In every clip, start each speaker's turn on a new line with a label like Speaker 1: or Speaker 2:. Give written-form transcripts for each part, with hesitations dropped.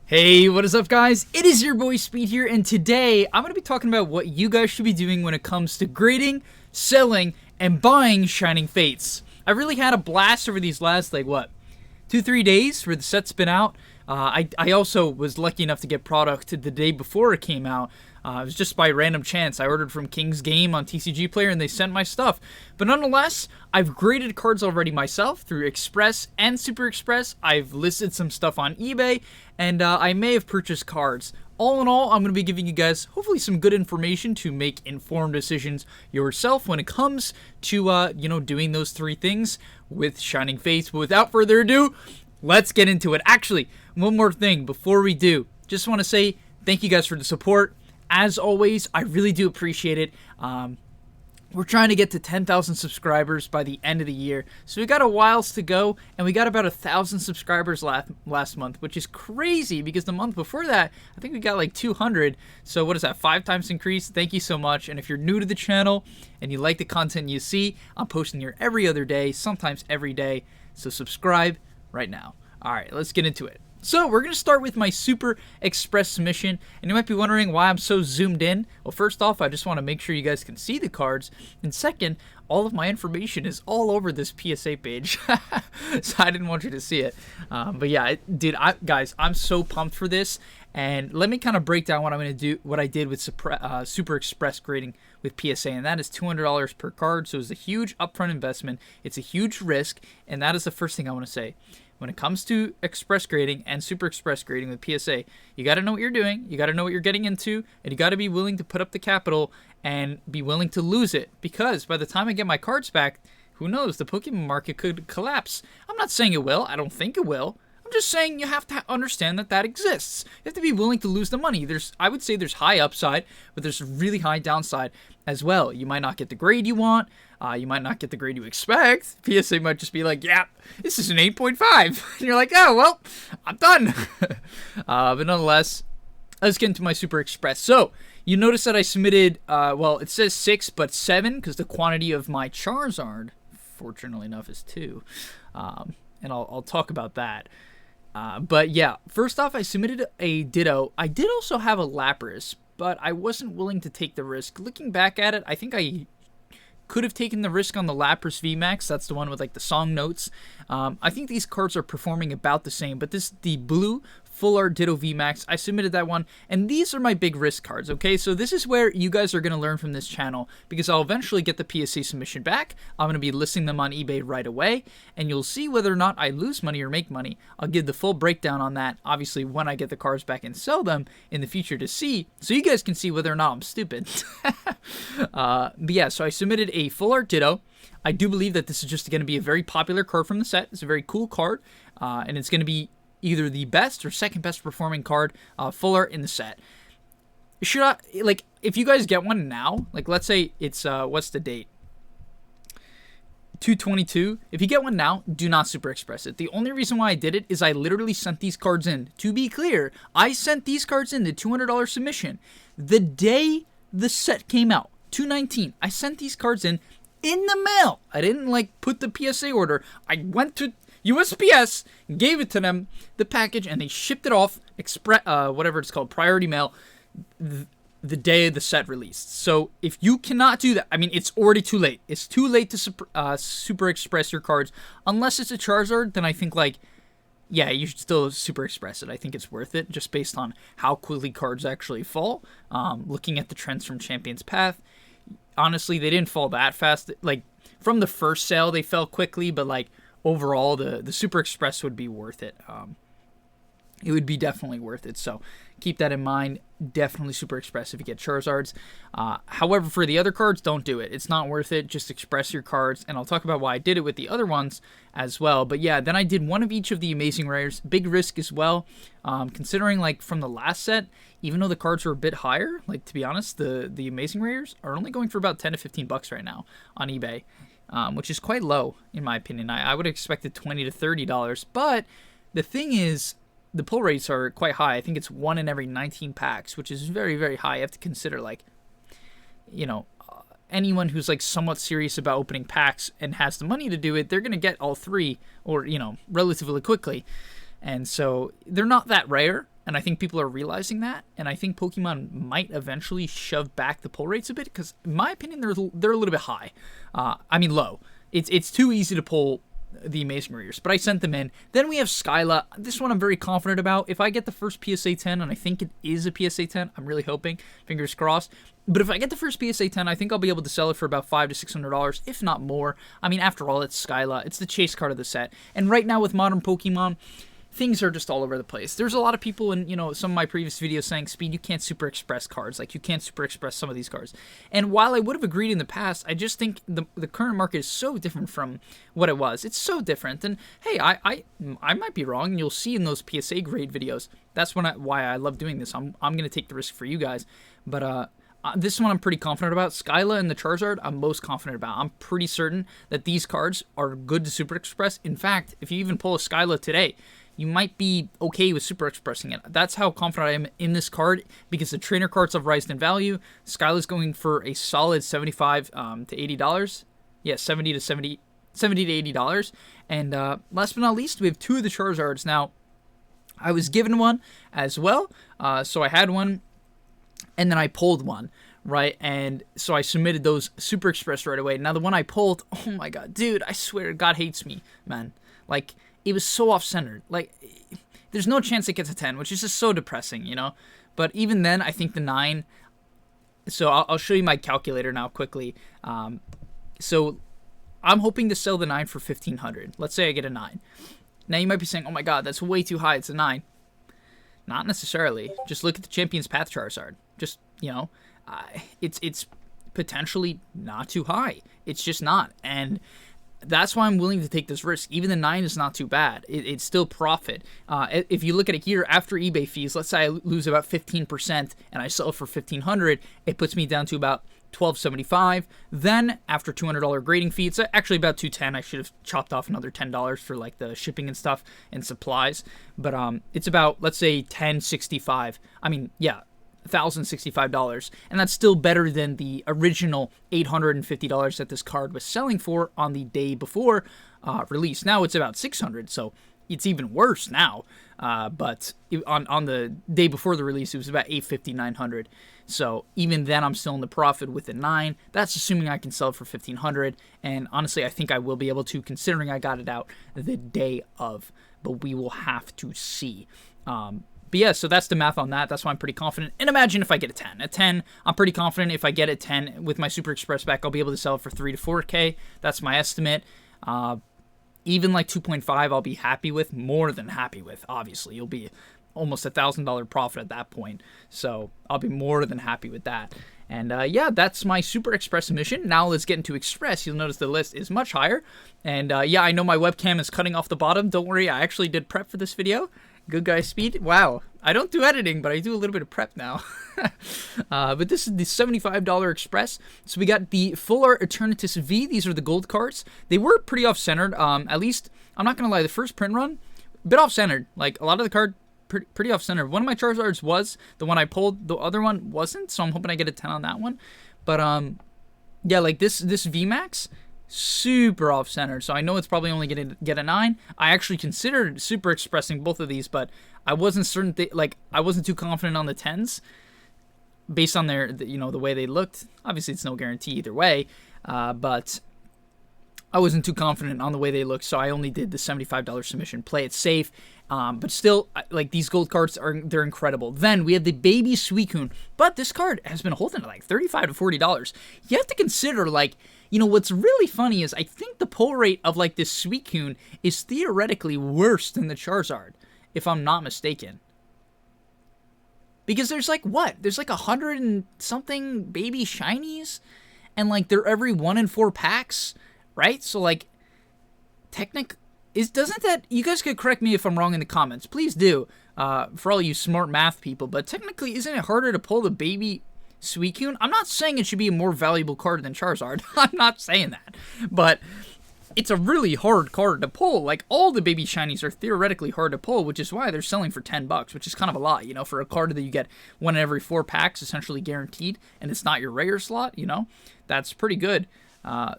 Speaker 1: Hey, what is up, guys? It is your boy Speed here, and today I'm going to be talking about what you guys should be doing when it comes to grading, selling, and buying Shining Fates. I really had a blast over these last, 2-3 days where the set's been out. I also was lucky enough to get product the day before it came out. It was just by random chance. I ordered from King's Game on TCG Player and they sent my stuff. But nonetheless, I've graded cards already myself through Express and Super Express. I've listed some stuff on eBay, and I may have purchased cards. All in all, I'm going to be giving you guys hopefully some good information to make informed decisions yourself when it comes to, doing those three things with Shining Fates. But without further ado, let's get into it. Actually, one more thing before we do. Just want to say thank you guys for the support. As always, I really do appreciate it. We're trying to get to 10,000 subscribers by the end of the year. So we got a whiles to go, and we got about 1,000 subscribers last month, which is crazy because the month before that, I think we got like 200. So what is that, 5 times increase? Thank you so much. And if you're new to the channel and you like the content you see, I'm posting here every other day, sometimes every day. So subscribe right now. All right, let's get into it. So we're going to start with my Super Express submission, and you might be wondering why I'm so zoomed in. Well, first off, I just want to make sure you guys can see the cards, and second, all of my information is all over this PSA page, so I didn't want you to see it. But yeah, guys, I'm so pumped for this, and let me kind of break down what I'm going to do, what I did with Super Express grading with PSA, and that is $200 per card, so it's a huge upfront investment, it's a huge risk, and that is the first thing I want to say. When it comes to Express grading and Super Express grading with PSA, you got to know what you're doing, you got to know what you're getting into, and you got to be willing to put up the capital and be willing to lose it. Because by the time I get my cards back, who knows, the Pokemon market could collapse. I'm not saying it will, I don't think it will. I'm just saying you have to understand that exists. You have to be willing to lose the money. I would say there's high upside, but there's really high downside as well. You might not get the grade you want. You might not get the grade you expect. PSA might just be like, yeah, this is an 8.5. And you're like, oh, well, I'm done. But nonetheless, let's get into my Super Express. So you notice that I submitted, it says 6, but 7, because the quantity of my Charizard, fortunately enough, is 2. And I'll talk about that. But yeah, first off, I submitted a Ditto. I did also have a Lapras, but I wasn't willing to take the risk. Looking back at it, I think I could have taken the risk on the Lapras VMAX. That's the one with like the song notes. I think these cards are performing about the same, but the blue Full Art Ditto VMAX, I submitted that one, and these are my big risk cards, okay? So this is where you guys are going to learn from this channel, because I'll eventually get the PSA submission back. I'm going to be listing them on eBay right away, and you'll see whether or not I lose money or make money. I'll give the full breakdown on that, obviously, when I get the cards back and sell them in the future to see, so you guys can see whether or not I'm stupid. But yeah, so I submitted a Full Art Ditto. I do believe that this is just going to be a very popular card from the set. It's a very cool card, and it's going to be either the best or second best performing card, Full Art in the set. Should I, if you guys get one now, let's say it's, what's the date? 2/22. If you get one now, do not Super Express it. The only reason why I did it is I literally sent these cards in. To be clear, I sent these cards in, the $200 submission, the day the set came out, 2/19. I sent these cards in the mail. I didn't, put the PSA order. I went to USPS, gave it to them, the package, and they shipped it off, whatever it's called, priority mail, the day the set released. So if you cannot do that, I mean, it's already too late. It's too late to Super Express your cards. Unless it's a Charizard, then I think, yeah, you should still Super Express it. I think it's worth it, just based on how quickly cards actually fall. Looking at the trends from Champion's Path, honestly, they didn't fall that fast. From the first sale, they fell quickly, but, overall, the Super Express would be worth it. It would be definitely worth it. So keep that in mind. Definitely Super Express if you get Charizards. However, for the other cards, don't do it. It's not worth it. Just express your cards. And I'll talk about why I did it with the other ones as well. But yeah, then I did one of each of the Amazing Rares. Big risk as well. Considering from the last set, even though the cards were a bit higher, to be honest, the Amazing Rares are only going for about 10 to 15 bucks right now on eBay. Which is quite low, in my opinion. I would have expected $20 to $30, but the thing is, the pull rates are quite high. I think it's 1 in every 19 packs, which is very, very high. You have to consider, anyone who's, somewhat serious about opening packs and has the money to do it, they're going to get all 3, or, relatively quickly. And so, they're not that rare. and I think people are realizing that, and I think Pokemon might eventually shove back the pull rates a bit, because in my opinion, they're a little bit high. I mean, low. It's too easy to pull the Amazing Rares, but I sent them in. Then we have Skyla. This one I'm very confident about. If I get the first PSA 10, and I think it is a PSA 10, I'm really hoping, fingers crossed. But if I get the first PSA 10, I think I'll be able to sell it for about $500 to $600, if not more. I mean, after all, it's Skyla. It's the chase card of the set. And right now with modern Pokemon, things are just all over the place. There's a lot of people in, some of my previous videos saying, Speed, you can't Super Express cards. Like, you can't Super Express some of these cards. And while I would have agreed in the past, I just think the current market is so different from what it was. It's so different. And, hey, I might be wrong, and you'll see in those PSA grade videos. That's why I love doing this. I'm going to take the risk for you guys. But, this one I'm pretty confident about. Skyla and the Charizard, I'm most confident about. I'm pretty certain that these cards are good to Super Express. In fact, if you even pull a Skyla today, you might be okay with Super Expressing it. That's how confident I am in this card, because the trainer cards have risen in value. Skyla's going for a solid $75 to $80. Yeah, $70 to $80. And last but not least, we have two of the Charizards. Now, I was given one as well, so I had one, and then I pulled one, right? And so I submitted those Super Express right away. Now, the one I pulled, oh my god, dude, I swear, God hates me, man. Like, it was so off-centered. Like, there's no chance it gets a 10, which is just so depressing, But even then, I think the 9... So I'll show you my calculator now quickly. So I'm hoping to sell the 9 for $1,500. Let's say I get a 9. Now, you might be saying, oh my god, that's way too high. It's a 9. Not necessarily. Just look at the Champion's Path Charizard. Just, it's potentially not too high. It's just not. And that's why I'm willing to take this risk. Even the 9 is not too bad. It's still profit. If you look at it here, after eBay fees, let's say I lose about 15% and I sell it for $1,500, it puts me down to about $1,275. Then, after $200 grading fee, it's actually about $210. I should have chopped off another $10 for like the shipping and stuff and supplies. But it's about, let's say, $1,065. I mean, yeah, $1,065, and that's still better than the original $850 that this card was selling for on the day before release. Now it's about $600, so it's even worse now. But on the day before the release, it was about $850, $900. So even then, I'm still in the profit with the 9. That's assuming I can sell it for $1,500, and honestly, I think I will be able to, considering I got it out the day of. But we will have to see. But yeah, so that's the math on that. That's why I'm pretty confident. And imagine if I get a 10. A 10, I'm pretty confident if I get a 10 with my Super Express back, I'll be able to sell it for 3 to 4K. That's my estimate. Even like 2.5, I'll be happy with, more than happy with, obviously. You'll be almost $1,000 profit at that point. So I'll be more than happy with that. And yeah, that's my Super Express submission. Now let's get into Express. You'll notice the list is much higher. And yeah, I know my webcam is cutting off the bottom. Don't worry, I actually did prep for this video. Good guy Speed. Wow. I don't do editing, but I do a little bit of prep now. But this is the $75 Express. So we got the Full Art Eternatus V. These are the gold cards. They were pretty off-centered. At least, I'm not going to lie, the first print run, a bit off-centered. Like, a lot of the card, pretty off-centered. One of my Charizards was. The one I pulled, the other one wasn't. So I'm hoping I get a 10 on that one. But, yeah, like this VMAX, super off-centered, so I know it's probably only going to get a 9. I actually considered Super Expressing both of these, but I wasn't certain, I wasn't too confident on the 10s, based on their, the way they looked. Obviously, it's no guarantee either way, but I wasn't too confident on the way they looked, so I only did the $75 submission. Play it safe, but still, like, these gold cards, they're incredible. Then we have the Baby Suicune, but this card has been holding at like $35 to $40. You have to consider, like, what's really funny is I think the pull rate of, like, this Suicune is theoretically worse than the Charizard, if I'm not mistaken. Because there's, like, what? There's, like, 100 and something baby shinies, and, like, they're every 1 in 4 packs, right? So, like, doesn't that, you guys could correct me if I'm wrong in the comments, please do, for all you smart math people, but technically, isn't it harder to pull the Baby Suicune? I'm not saying it should be a more valuable card than Charizard. I'm not saying that. But it's a really hard card to pull. Like, all the baby shinies are theoretically hard to pull, which is why they're selling for $10, which is kind of a lot, for a card that you get 1 in every 4 packs, essentially guaranteed, and it's not your rare slot, That's pretty good.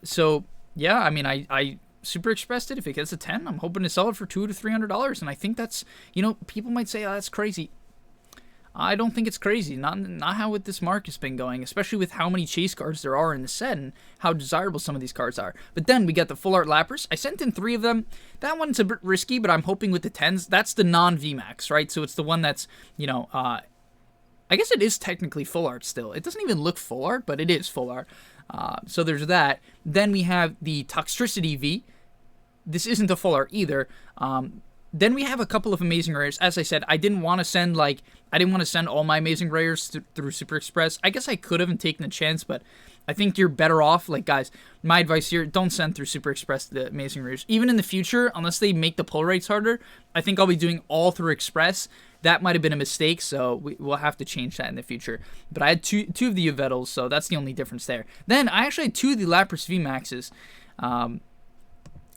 Speaker 1: So, yeah, I mean, I Super Expressed it. If it gets a 10, I'm hoping to sell it for $200 to $300, and I think that's, people might say, oh, that's crazy. I don't think it's crazy. Not how this market's been going, especially with how many chase cards there are in the set and how desirable some of these cards are. But then we got the full art Lapras. I sent in 3 of them. That one's a bit risky, but I'm hoping with the 10s. That's the non-VMAX, right? So it's the one that's, you know, I guess it is technically full art still. It doesn't even look full art, but it is full art. So there's that. Then we have the Toxtricity V. This isn't a full art either. Then we have a couple of amazing rares. As I said, I didn't want to send all my amazing rares through Super Express. I guess I could have and taken the chance, but I think you're better off. Like, guys, my advice here, don't send through Super Express the amazing rares. Even in the future, unless they make the pull rates harder, I think I'll be doing all through Express. That might have been a mistake, so we'll have to change that in the future. But I had two of the Yvetals, so that's the only difference there. Then I actually had 2 of the Lapras VMAXs.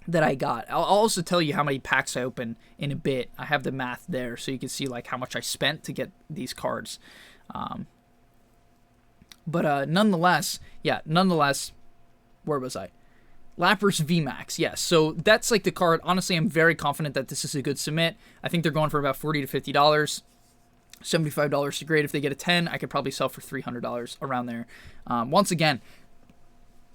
Speaker 1: That I got. I'll also tell you how many packs I opened in a bit. I have the math there, so you can see like how much I spent to get these cards. Nonetheless, where was I? Lapras VMAX, yes. So that's like the card. Honestly, I'm very confident that this is a good submit. I think they're going for about $40 to $50. $75 to grade. If they get a 10, I could probably sell for $300 around there. Once again,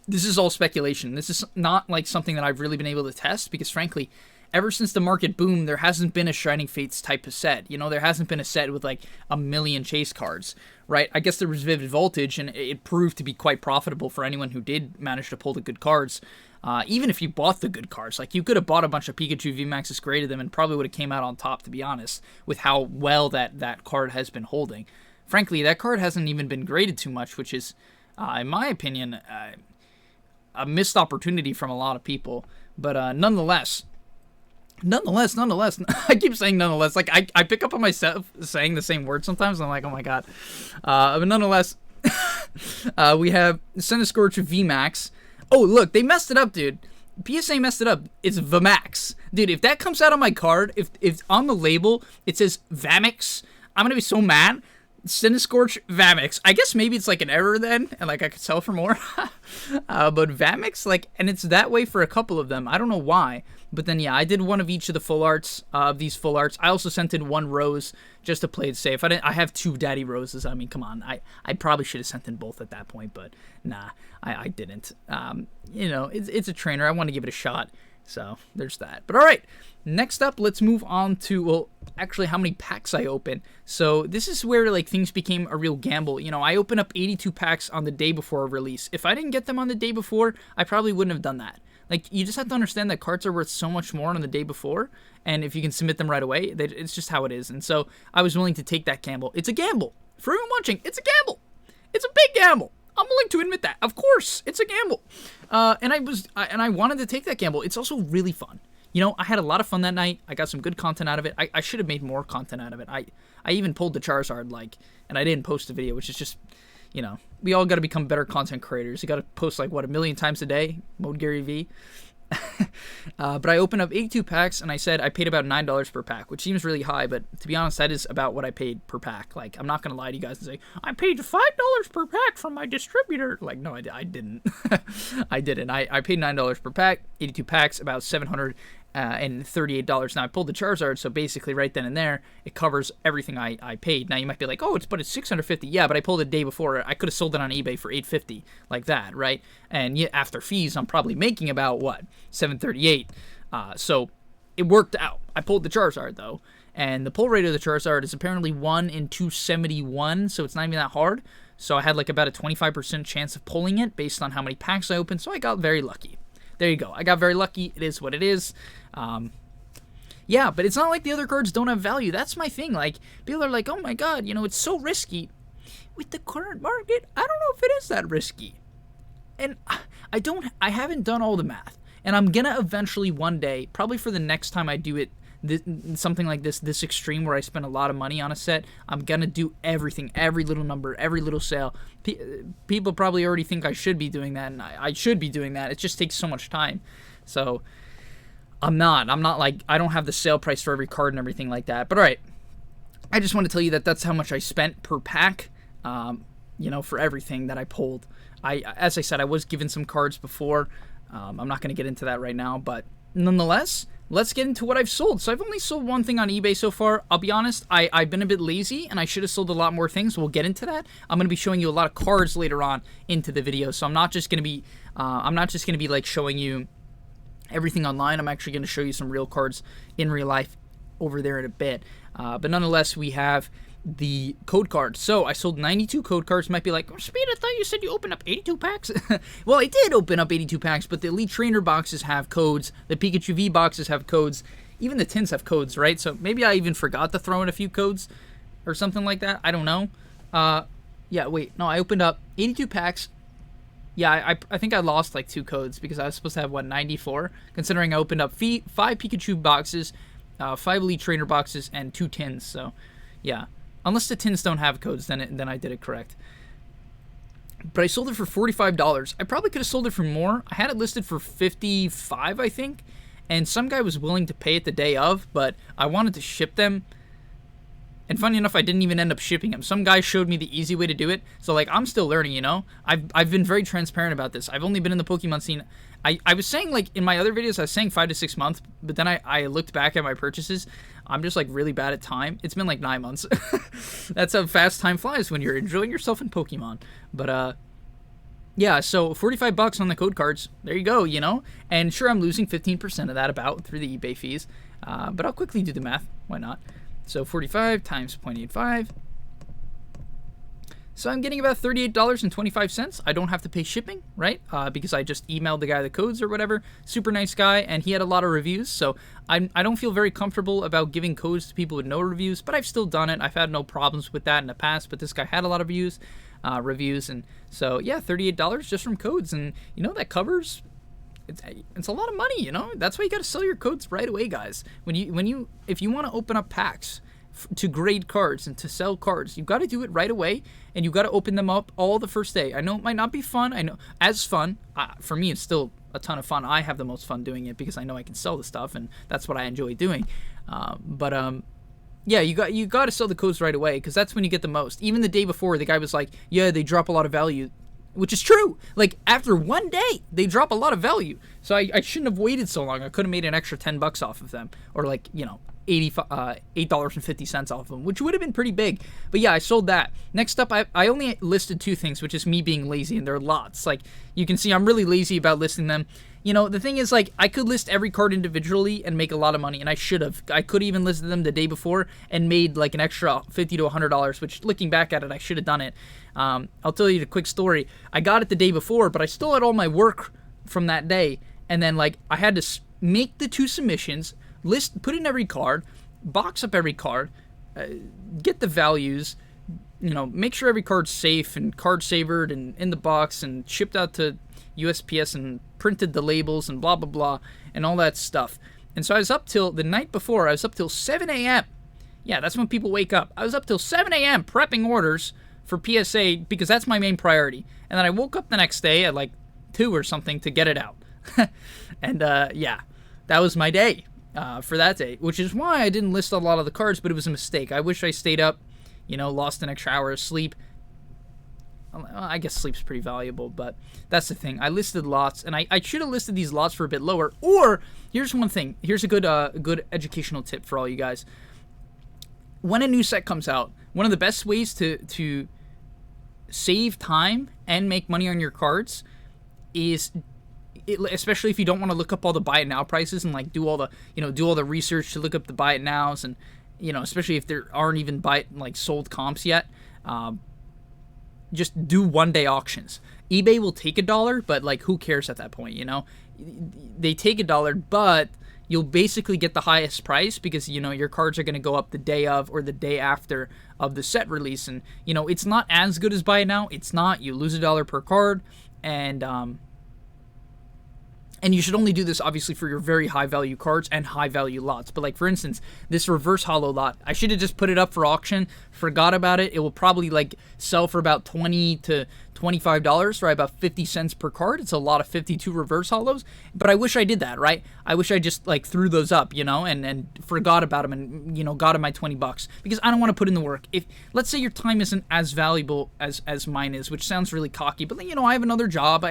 Speaker 1: this is all speculation. This is not like something that I've really been able to test because, frankly, ever since the market boomed, there hasn't been a Shining Fates type of set. You know, there hasn't been a set with like a million chase cards, right? I guess there was Vivid Voltage, and it proved to be quite profitable for anyone who did manage to pull the good cards. Even if you bought the good cards, like you could have bought a bunch of Pikachu VMAXs, graded them, and probably would have came out on top, to be honest, with how well that card has been holding. Frankly, that card hasn't even been graded too much, which is, in my opinion, a missed opportunity from a lot of people. But nonetheless, I keep saying nonetheless. Like, I pick up on myself saying the same word sometimes, and I'm like, oh my god. But nonetheless, we have Centiskorch VMAX. Oh, look, they messed it up, dude. PSA messed it up. It's VMAX. Dude, if that comes out on my card, if on the label it says VMAX, I'm gonna be so mad. Centiskorch VMAX. I guess maybe it's like an error then, and like I could sell for more. But VMAX, like, and it's that way for a couple of them. I don't know why. But then, yeah, I did one of each of the full arts, of these full arts. I also sent in 1 rose just to play it safe. I have 2 Daddy Roses. I mean, come on. I probably should have sent in both at that point, but nah, I didn't. You know, it's a trainer. I want to give it a shot. So there's that. But all right, next up, let's move on to, well, actually how many packs I open. So this is where like things became a real gamble. You know, I opened up 82 packs on the day before a release. If I didn't get them on the day before, I probably wouldn't have done that. Like, you just have to understand that cards are worth so much more on the day before, and if you can submit them right away, it's just how it is. And so I was willing to take that gamble. It's a gamble. For everyone watching, it's a gamble. It's a big gamble. I'm willing to admit that. Of course, it's a gamble. And I wanted to take that gamble. It's also really fun. You know, I had a lot of fun that night. I got some good content out of it. I should have made more content out of it. I even pulled the Charizard, like, and I didn't post a video, which is just, you know, we all got to become better content creators. You got to post, like, what, 1 million times a day? Mode Gary V. But I opened up 82 packs, and I said I paid about $9 per pack, which seems really high, but to be honest, that is about what I paid per pack. Like, I'm not going to lie to you guys and say, I paid $5 per pack from my distributor. Like, no, I didn't. I didn't. I paid $9 per pack, 82 packs, about $738. Now, I pulled the Charizard, so basically right then and there, it covers everything I paid. Now, you might be like, oh, it's $650. Yeah, but I pulled it the day before. I could have sold it on eBay for $850, like that, right? And yet, after fees, I'm probably making about, what, $738. So it worked out. I pulled the Charizard, though, and the pull rate of the Charizard is apparently 1 in 271, so it's not even that hard. So I had like about a 25% chance of pulling it based on how many packs I opened, so I got very lucky. There you go. I got very lucky. It is what it is. Yeah, but it's not like the other cards don't have value. That's my thing. Like, people are like, oh my god, you know, it's so risky. With the current market, I don't know if it is that risky. And I haven't done all the math. And I'm gonna eventually one day, probably for the next time I do it, something like this extreme where I spend a lot of money on a set, I'm gonna do everything, every little number, every little sale. People probably already think I should be doing that, and I should be doing that. It just takes so much time. So I'm not like, I don't have the sale price for every card and everything like that. But all right, I just want to tell you that that's how much I spent per pack, you know, for everything that I pulled. As I said, I was given some cards before. I'm not going to get into that right now, but nonetheless, let's get into what I've sold. So I've only sold one thing on eBay so far. I'll be honest, I've been a bit lazy, and I should have sold a lot more things. We'll get into that. I'm going to be showing you a lot of cards later on into the video, so I'm not just going to be like showing you everything online. I'm actually going to show you some real cards in real life over there in a bit. But nonetheless, we have the code cards. So I sold 92 code cards. Might be like, oh, Speed, I thought you said you opened up 82 packs. Well, I did open up 82 packs, but the Elite Trainer boxes have codes. The Pikachu V boxes have codes. Even the tins have codes, right? So maybe I even forgot to throw in a few codes or something like that. I don't know. Yeah, wait. No, I opened up 82 packs. Yeah, I think I lost like 2 codes because I was supposed to have, 94? Considering I opened up 5 Pikachu boxes, 5 Elite Trainer boxes, and 2 tins. So, yeah. Unless the tins don't have codes, then I did it correct. But I sold it for $45. I probably could have sold it for more. I had it listed for $55, I think. And some guy was willing to pay it the day of, but I wanted to ship them. And funny enough, I didn't even end up shipping them. Some guy showed me the easy way to do it. So, like, I'm still learning, you know? I've been very transparent about this. I've only been in the Pokemon scene. I was saying, like, in my other videos, I was saying 5 to 6 months. But then I looked back at my purchases. I'm just, like, really bad at time. It's been, like, 9 months. That's how fast time flies when you're enjoying yourself in Pokemon. But, yeah, so $45 on the code cards. There you go, you know? And sure, I'm losing 15% of that about through the eBay fees. But I'll quickly do the math. Why not? So 45 times 0.85. So I'm getting about $38.25. I don't have to pay shipping, right? Because I just emailed the guy the codes or whatever. Super nice guy, and he had a lot of reviews. So I don't feel very comfortable about giving codes to people with no reviews, but I've still done it. I've had no problems with that in the past, but this guy had a lot of reviews, and so yeah, $38 just from codes, and you know that covers. It's a lot of money, you know. That's why you got to sell your codes right away, guys. If you want to open up packs to grade cards and to sell cards, you've got to do it right away, and you've got to open them up all the first day. I know it might not be fun. I know as fun. For me, it's still a ton of fun. I have the most fun doing it because I know I can sell the stuff, and that's what I enjoy doing. Yeah, you got to sell the codes right away because that's when you get the most. Even the day before, the guy was like, yeah, they drop a lot of value. Which is true. Like, after one day, they drop a lot of value. So I shouldn't have waited so long. I could have made an extra $10 off of them. Or, like, you know, $8.50 off of them, which would have been pretty big. But, yeah, I sold that. Next up, I only listed 2 things, which is me being lazy, and there are lots. Like, you can see I'm really lazy about listing them. You know, the thing is, like, I could list every card individually and make a lot of money, and I should have. I could even listed them the day before and made, like, an extra $50 to $100, which, looking back at it, I should have done it. I'll tell you the quick story. I got it the day before, but I still had all my work from that day, and then, like, I had to make the 2 submissions, put in every card, box up every card, get the values, you know, make sure every card's safe and card savored and in the box and shipped out to USPS and printed the labels and blah, blah, blah, and all that stuff. And so I was up till the night before. I was up till 7 a.m. Yeah, that's when people wake up. I was up till 7 a.m. prepping orders for PSA because that's my main priority. And then I woke up the next day at like 2 or something to get it out. And yeah, that was my day for that day, which is why I didn't list a lot of the cards, but it was a mistake. I wish I stayed up, you know, lost an extra hour of sleep. I guess sleep's pretty valuable, but that's the thing. I listed lots, and I should have listed these lots for a bit lower. Or, here's one thing. Here's a good educational tip for all you guys. When a new set comes out, one of the best ways to save time and make money on your cards is, especially if you don't want to look up all the buy it now prices and like do all the research to look up the buy it nows, and you know, especially if there aren't even sold comps yet. Just do one-day auctions. eBay will take $1, but like who cares at that point, you know? They take $1, but you'll basically get the highest price because, you know, your cards are going to go up the day of or the day after of the set release. And, you know, it's not as good as buy it now. It's not. You lose $1 per card, and you should only do this, obviously, for your very high-value cards and high-value lots. But, like, for instance, this reverse holo lot, I should have just put it up for auction, forgot about it. It will probably, like, sell for about $20 to $25, right? About 50 cents per card. It's a lot of 52 reverse holos. But I wish I did that, right? I wish I just, like, threw those up, you know, and forgot about them and, you know, got them my $20. Because I don't want to put in the work. If, let's say your time isn't as valuable as mine is, which sounds really cocky, but, you know, I have another job.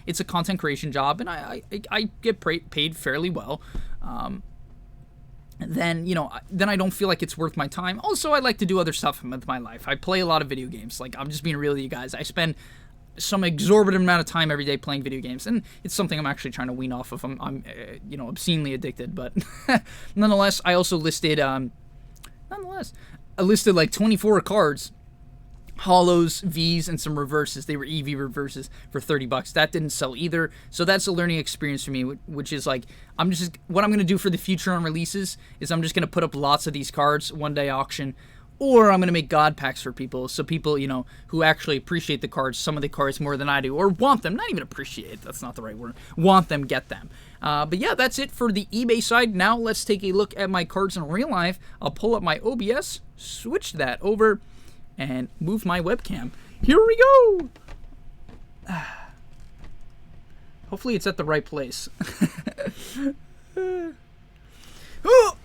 Speaker 1: It's a content creation job, and I get paid fairly well. then, you know, then I don't feel like it's worth my time. Also, I like to do other stuff with my life. I play a lot of video games. Like, I'm just being real with you guys. I spend some exorbitant amount of time every day playing video games, and it's something I'm actually trying to wean off of. I'm you know, obscenely addicted, but nonetheless, I also listed, I listed like 24 cards, hollows, Vs, and some reverses. They were EV reverses for $30. That didn't sell either. So that's a learning experience for me, which is like, what I'm going to do for the future on releases is I'm just going to put up lots of these cards, one-day auction, or I'm going to make God packs for people. So people, you know, who actually appreciate the cards, some of the cards more than I do, or want them, not even appreciate, that's not the right word, want them, get them. But yeah, that's it for the eBay side. Now let's take a look at my cards in real life. I'll pull up my OBS, switch that over, and move my webcam. Here we go! Hopefully it's at the right place. Oh!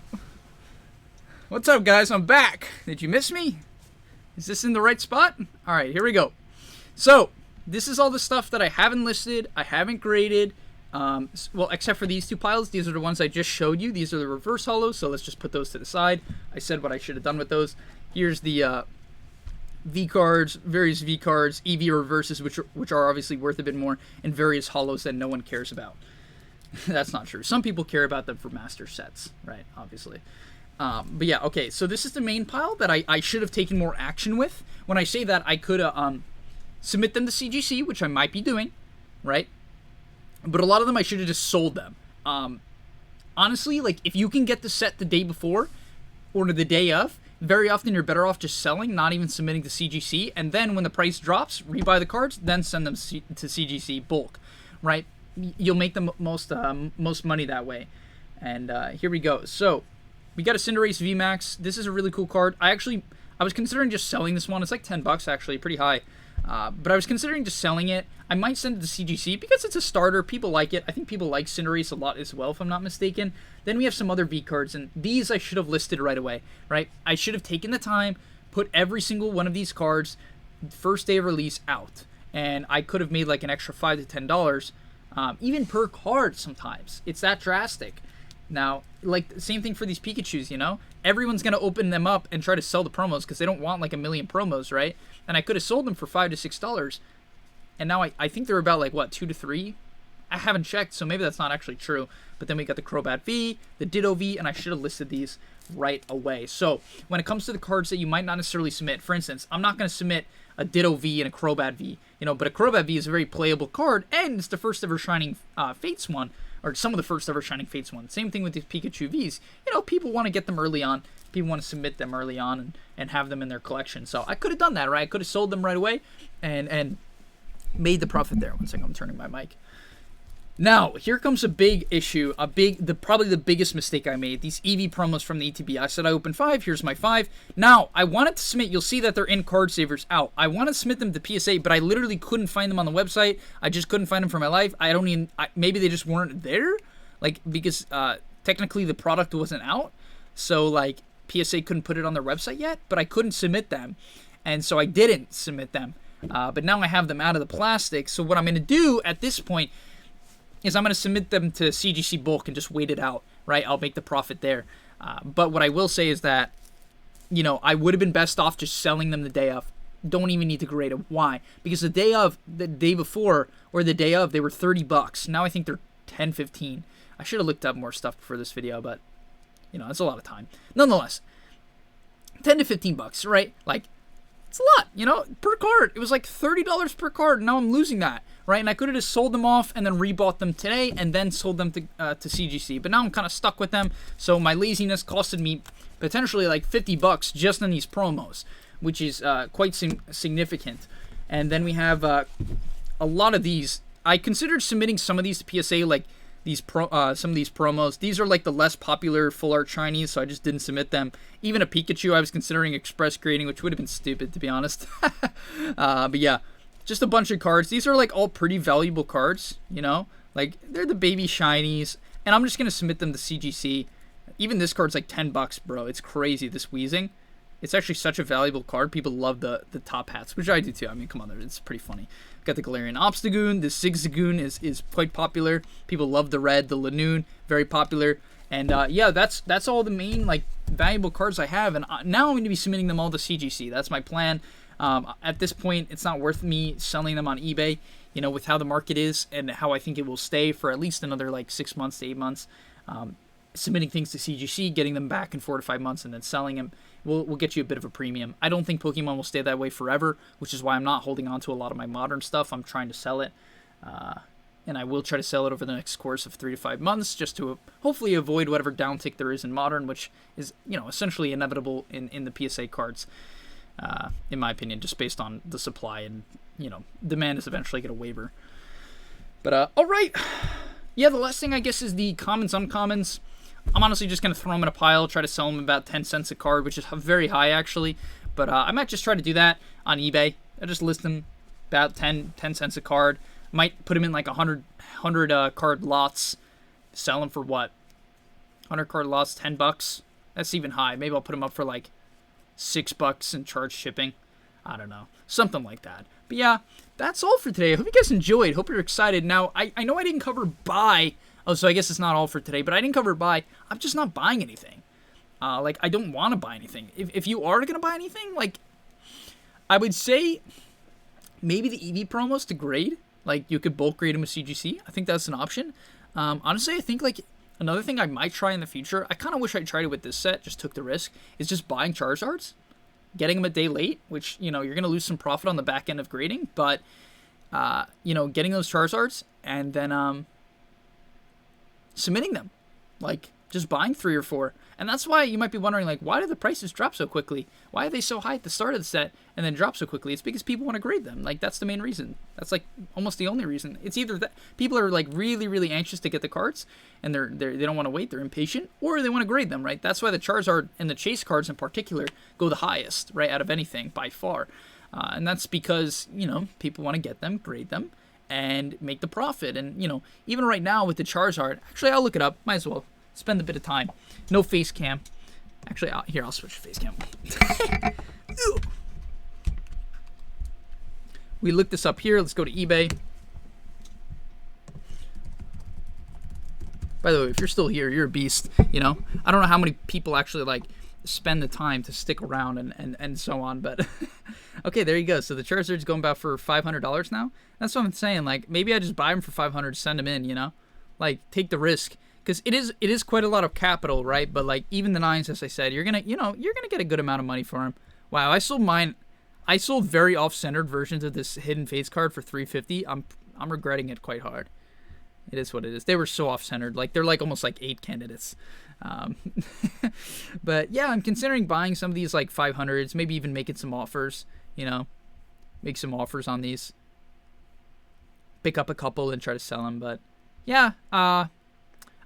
Speaker 1: What's up, guys? I'm back. Did you miss me? Is this in the right spot? Alright, here we go. So, this is all the stuff that I haven't listed, I haven't graded. Well, except for these two piles. These are the ones I just showed you. These are the reverse hollows, so let's just put those to the side. I said what I should have done with those. Here's the V cards, various V cards, EV reverses, which are obviously worth a bit more, and various hollows that no one cares about. That's not true. Some people care about them for master sets, right? Obviously. But yeah, okay, so this is the main pile that I should have taken more action with. When I say that, I could submit them to CGC, which I might be doing, right? But a lot of them I should have just sold them. Honestly, like, if you can get the set the day before or the day of, very often you're better off just selling, not even submitting to CGC, and then when the price drops, rebuy the cards, then send them to CGC bulk, right? You'll make the most money that way. And here we go. So, we got a Cinderace VMAX. This is a really cool card. I was considering just selling this one. It's like $10 actually, pretty high. But I was considering just selling it. I might send it to CGC because it's a starter. People like it. I think people like Cinderace a lot as well, if I'm not mistaken. Then we have some other V cards, and these I should have listed right away, right? I should have taken the time, put every single one of these cards, first day of release, out. And I could have made like an extra $5 to $10, even per card sometimes. It's that drastic. Now, like, same thing for these Pikachus, you know? Everyone's going to open them up and try to sell the promos because they don't want, like, a million promos, right? And I could have sold them for $5 to $6. And now I think they're about, like, what, 2 to 3? I haven't checked, so maybe that's not actually true. But then we got the Crobat V, the Ditto V, and I should have listed these right away. So, when it comes to the cards that you might not necessarily submit, for instance, I'm not going to submit a Ditto V and a Crobat V, you know, but a Crobat V is a very playable card, and it's the first ever Shining Fates one. Or some of the first ever Shining Fates ones. Same thing with these Pikachu Vs. You know, people want to get them early on. People want to submit them early on and have them in their collection. So I could have done that, right? I could have sold them right away and made the profit there. One second, I'm turning my mic. Now, here comes a big issue, probably the biggest mistake I made. These EV promos from the ETB. I said I opened 5, here's my 5. Now, I wanted to submit, you'll see that they're in Card Savers out. I wanted to submit them to PSA, but I literally couldn't find them on the website. I just couldn't find them for my life. Maybe they just weren't there, like, because technically the product wasn't out. So, like, PSA couldn't put it on their website yet, but I couldn't submit them. And so I didn't submit them. But now I have them out of the plastic. So what I'm going to do at this point is I'm going to submit them to CGC bulk and just wait it out, right? I'll make the profit there. But what I will say is that, you know, I would have been best off just selling them the day of. Don't even need to grade them. Why? Because the day before, or the day of, they were $30. Now I think they're 10, 15. I should have looked up more stuff for this video, but, you know, that's a lot of time. Nonetheless, 10 to 15 bucks, right? Like, it's a lot, you know, per card. It was like $30 per card. Now I'm losing that, right? And I could have just sold them off and then rebought them today and then sold them to CGC. But now I'm kind of stuck with them. So my laziness costed me potentially like 50 bucks just on these promos, which is quite significant. And then we have a lot of these. I considered submitting some of these to PSA, like some of these promos. These are like the less popular full art shinies, so I just didn't submit them. Even a Pikachu I was considering express grading, which would have been stupid, to be honest. But yeah, just a bunch of cards. These are like all pretty valuable cards, you know? Like, they're the baby shinies, and I'm just going to submit them to CGC. Even this card's like 10 bucks, bro. It's crazy, this Weezing. It's actually such a valuable card. People love the top hats, which I do too. I mean, come on, it's pretty funny. Got the Galarian Obstagoon. The Zigzagoon is quite popular. People love the red. The Lanoon, very popular. And yeah, that's all the main like valuable cards I have, and now I'm going to be submitting them all to CGC. That's my plan. At this point, it's not worth me selling them on eBay, you know, with how the market is and how I think it will stay for at least another like 6 months to 8 months. Submitting things to CGC, getting them back in 4 to 5 months, and then selling them will get you a bit of a premium. I don't think Pokemon will stay that way forever, which is why I'm not holding on to a lot of my modern stuff. I'm trying to sell it. And I will try to sell it over the next course of 3 to 5 months, just to hopefully avoid whatever downtick there is in modern, which is, you know, essentially inevitable in the PSA cards, in my opinion, just based on the supply, and, you know, demand is eventually going to waver. But all right, yeah, the last thing I guess is the commons, uncommons. I'm honestly just going to throw them in a pile, try to sell them about 10 cents a card, which is very high actually. But I might just try to do that on eBay. I just list them about 10 cents a card. Might put them in like 100 card lots. Sell them for what? 100 card lots, $10. That's even high. Maybe I'll put them up for like $6 and charge shipping. I don't know. Something like that. But yeah, that's all for today. I hope you guys enjoyed. Hope you're excited. Now, I know I didn't cover buy. Oh, so I guess it's not all for today, but I didn't cover buy. I'm just not buying anything. Like, I don't want to buy anything. If you are going to buy anything, like, I would say maybe the EV promos to grade. Like, you could bulk grade them with CGC. I think that's an option. Honestly, I think, like, another thing I might try in the future, I kind of wish I tried it with this set, just took the risk, is just buying Charizards, getting them a day late, which, you know, you're going to lose some profit on the back end of grading, but, you know, getting those Charizards and then submitting them. Like, just buying 3 or 4. And that's why you might be wondering, like, why did the prices drop so quickly? Why are they so high at the start of the set and then drop so quickly? It's because people want to grade them. Like, that's the main reason. That's, like, almost the only reason. It's either that people are, like, really, really anxious to get the cards, and they don't want to wait, they're impatient, or they want to grade them, right? That's why the Charizard and the Chase cards in particular go the highest, right, out of anything, by far. And that's because, you know, people want to get them, grade them, and make the profit. And, you know, even right now with the Charizard, actually, I'll look it up. Might as well spend a bit of time. No face cam. Actually, here, I'll switch to face cam. We look this up here. Let's go to eBay. By the way, if you're still here, you're a beast, you know? I don't know how many people actually, like, spend the time to stick around and so on, but okay, there you go. So the Charizard's going about for $500 now. That's what I'm saying. Like, maybe I just buy them for $500, send them in, you know? Like, take the risk. Because it is quite a lot of capital, right? But, like, even the 9s, as I said, you're gonna get a good amount of money for them. Wow, I sold mine. I sold very off-centered versions of this Hidden Fates card for $350. I'm regretting it quite hard. It is what it is. They were so off-centered. Like, they're like almost like 8 candidates. But yeah, I'm considering buying some of these like 500s. Maybe even making some offers. You know, make some offers on these. Pick up a couple and try to sell them. But yeah,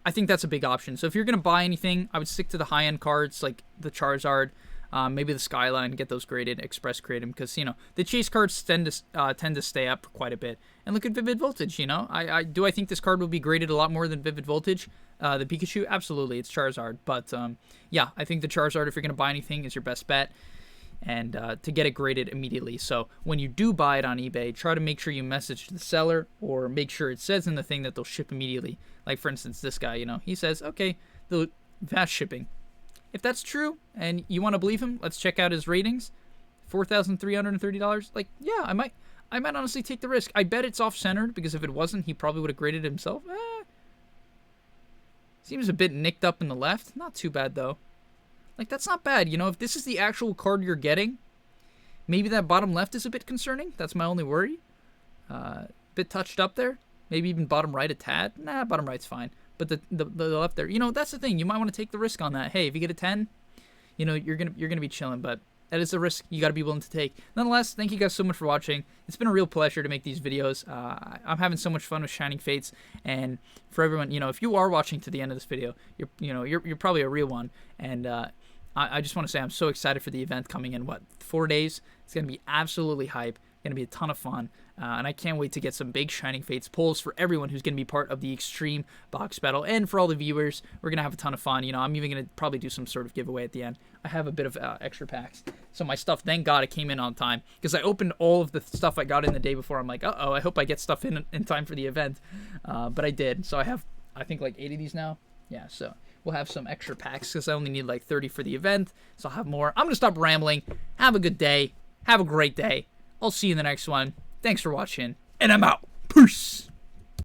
Speaker 1: I think that's a big option. So if you're going to buy anything, I would stick to the high-end cards like the Charizard, maybe the Skyline, get those graded, express grade them, because, you know, the Chase cards tend to stay up quite a bit. And look at Vivid Voltage, you know. I think this card will be graded a lot more than Vivid Voltage. The Pikachu, absolutely, it's Charizard. But, yeah, I think the Charizard, if you're going to buy anything, is your best bet. And to get it graded immediately. So when you do buy it on eBay, try to make sure you message the seller or make sure it says in the thing that they'll ship immediately. Like, for instance, this guy, you know, he says, okay, the fast shipping. If that's true and you want to believe him, let's check out his ratings. $4,330. Like, yeah, I might honestly take the risk. I bet it's off-centered, because if it wasn't, he probably would have graded himself. Seems a bit nicked up in the left. Not too bad, though. Like, that's not bad. You know, if this is the actual card you're getting, maybe that bottom left is a bit concerning. That's my only worry. Bit touched up there. Maybe even bottom right a tad. Nah, bottom right's fine. But the left there, you know, that's the thing. You might want to take the risk on that. Hey, if you get a 10, you know, you're gonna be chilling. But that is a risk you got to be willing to take. Nonetheless, thank you guys so much for watching. It's been a real pleasure to make these videos. I'm having so much fun with Shining Fates, and for everyone, you know, if you are watching to the end of this video, you're probably a real one. And I just want to say I'm so excited for the event coming in 4 days. It's gonna be absolutely hype. Gonna be a ton of fun. And I can't wait to get some big Shining Fates pulls for everyone who's going to be part of the Extreme Box Battle. And for all the viewers, we're going to have a ton of fun. You know, I'm even going to probably do some sort of giveaway at the end. I have a bit of extra packs. So my stuff, thank God it came in on time. Because I opened all of the stuff I got in the day before. I'm like, uh-oh, I hope I get stuff in time for the event. But I did. So I have, I think, like 8 of these now. Yeah, so we'll have some extra packs because I only need like 30 for the event, so I'll have more. I'm going to stop rambling. Have a good day. Have a great day. I'll see you in the next one. Thanks for watching, and I'm out. Peace.